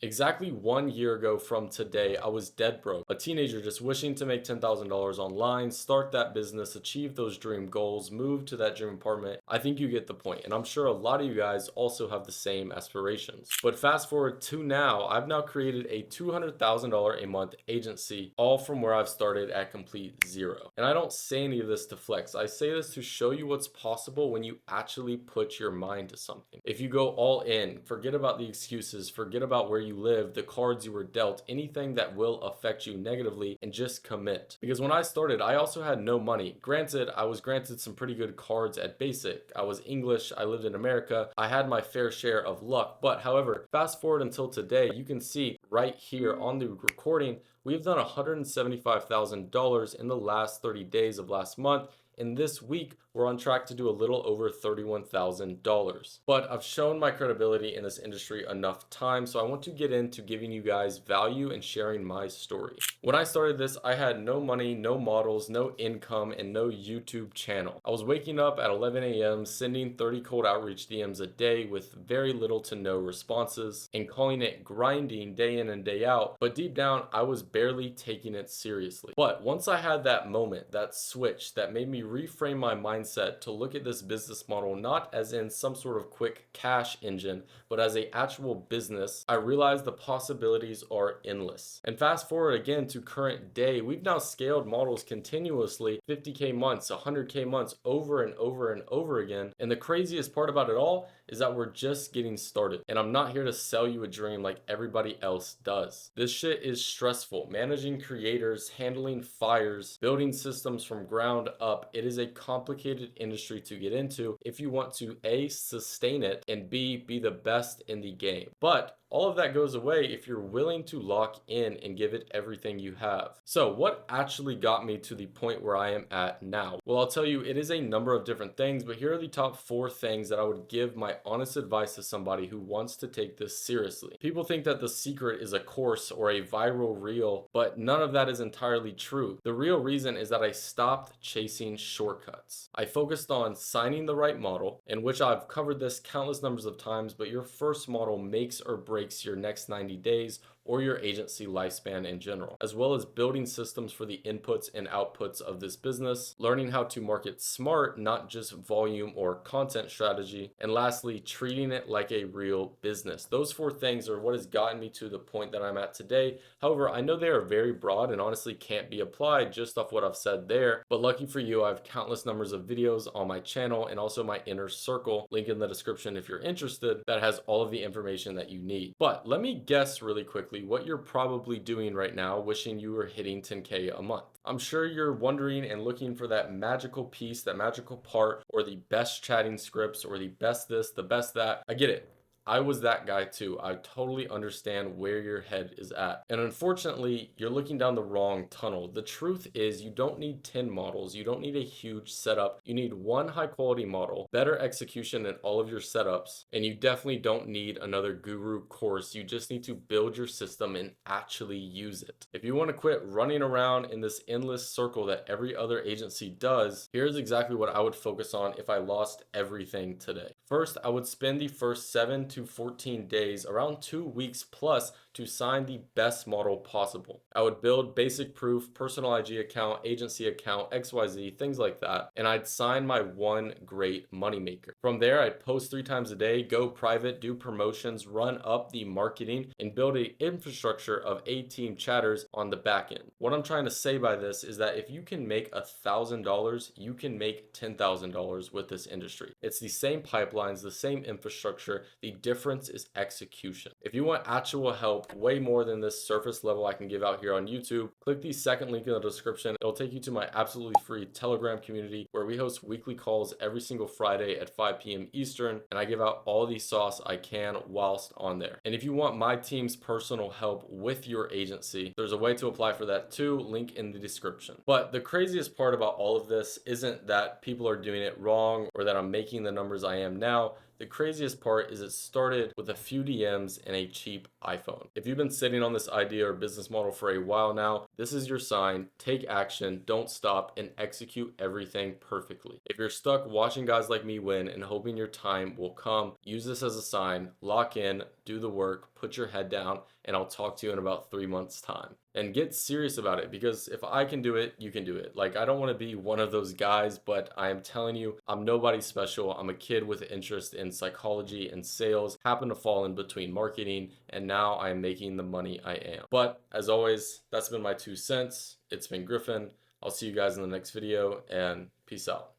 Exactly 1 year ago from today, I was dead broke. A teenager just wishing to make $10,000 online, start that business, achieve those dream goals, move to that dream apartment. I think you get the point, and I'm sure a lot of you guys also have the same aspirations. But fast forward to now, I've now created a $200,000 a month agency, all from where I've started at complete zero. And I don't say any of this to flex. I say this to show you what's possible when you actually put your mind to something. If you go all in, forget about the excuses, forget about where you live, the cards you were dealt, anything that will affect you negatively, and just commit. Because when I started, I also had no money. Granted, I was granted some pretty good cards at basic. I was English, I lived in America, I had my fair share of luck. But however, fast forward until today, you can see right here on the recording, we've done $175,000 in the last 30 days of last month. And this week, we're on track to do a little over $31,000. But I've shown my credibility in this industry enough time, so I want to get into giving you guys value and sharing my story. When I started this, I had no money, no models, no income, and no YouTube channel. I was waking up at 11 a.m., sending 30 cold outreach DMs a day with very little to no responses, and calling it grinding day in and day out. But deep down, I was barely taking it seriously. But once I had that moment, that switch that made me reframe my mindset to look at this business model not as in some sort of quick cash engine, but as a actual business, I realized the possibilities are endless. And fast forward again to current day, we've now scaled models continuously, 50K months, 100K months, over and over and over again. And the craziest part about it all is that we're just getting started. And I'm not here to sell you a dream like everybody else does. This shit is stressful. Managing creators, handling fires, building systems from ground up. It is a complicated industry to get into if you want to A, sustain it, and B, be the best in the game. But all of that goes away if you're willing to lock in and give it everything you have. So what actually got me to the point where I am at now? Well, I'll tell you, it is a number of different things, but here are the top 4 things that I would give my honest advice to somebody who wants to take this seriously. People think that the secret is a course or a viral reel, but none of that is entirely true. The real reason is that I stopped chasing shortcuts. I focused on signing the right model, in which I've covered this countless numbers of times, but your first model makes or breaks your next 90 days or your agency lifespan in general, as well as building systems for the inputs and outputs of this business, learning how to market smart, not just volume or content strategy, and lastly, treating it like a real business. Those 4 things are what has gotten me to the point that I'm at today. However, I know they are very broad and honestly can't be applied just off what I've said there, but lucky for you, I have countless numbers of videos on my channel and also my inner circle, link in the description if you're interested, that has all of the information that you need. But let me guess really quickly what you're probably doing right now, wishing you were hitting 10K a month. I'm sure you're wondering and looking for that magical piece, that magical part, or the best chatting scripts, or the best this, the best that. I get it. I was that guy too. I totally understand where your head is at. And unfortunately, you're looking down the wrong tunnel. The truth is you don't need 10 models. You don't need a huge setup. You need one high quality model, better execution in all of your setups, and you definitely don't need another guru course. You just need to build your system and actually use it. If you want to quit running around in this endless circle that every other agency does, here's exactly what I would focus on if I lost everything today. First, I would spend the first 7 to 14 days, around 2 weeks plus, to sign the best model possible. I would build basic proof, personal IG account, agency account, XYZ, things like that, and I'd sign my one great moneymaker. From there, I'd post 3 times a day, go private, do promotions, run up the marketing, and build an infrastructure of A-team chatters on the back end. What I'm trying to say by this is that if you can make $1,000, you can make $10,000 with this industry. It's the same pipelines, the same infrastructure. The difference is execution. If you want actual help, way more than this surface level I can give out here on YouTube, click the second link in the description. It'll take you to my absolutely free Telegram community where we host weekly calls every single Friday at 5 p.m. Eastern, and I give out all the sauce I can whilst on there. And if you want my team's personal help with your agency, there's a way to apply for that too, link in the description. But the craziest part about all of this isn't that people are doing it wrong or that I'm making the numbers I am now. The craziest part is it started with a few DMs and a cheap iPhone. If you've been sitting on this idea or business model for a while now, this is your sign. Take action, don't stop, and execute everything perfectly. If you're stuck watching guys like me win and hoping your time will come, use this as a sign, lock in, do the work, put your head down, and I'll talk to you in about 3 months' time. And get serious about it, because if I can do it, you can do it. Like, I don't want to be one of those guys, but I am telling you, I'm nobody special. I'm a kid with interest in psychology and sales, happen to fall in between marketing, and now I am making the money I am. But as always, that's been my 2 cents. It's been Griffin. I'll see you guys in the next video, and peace out.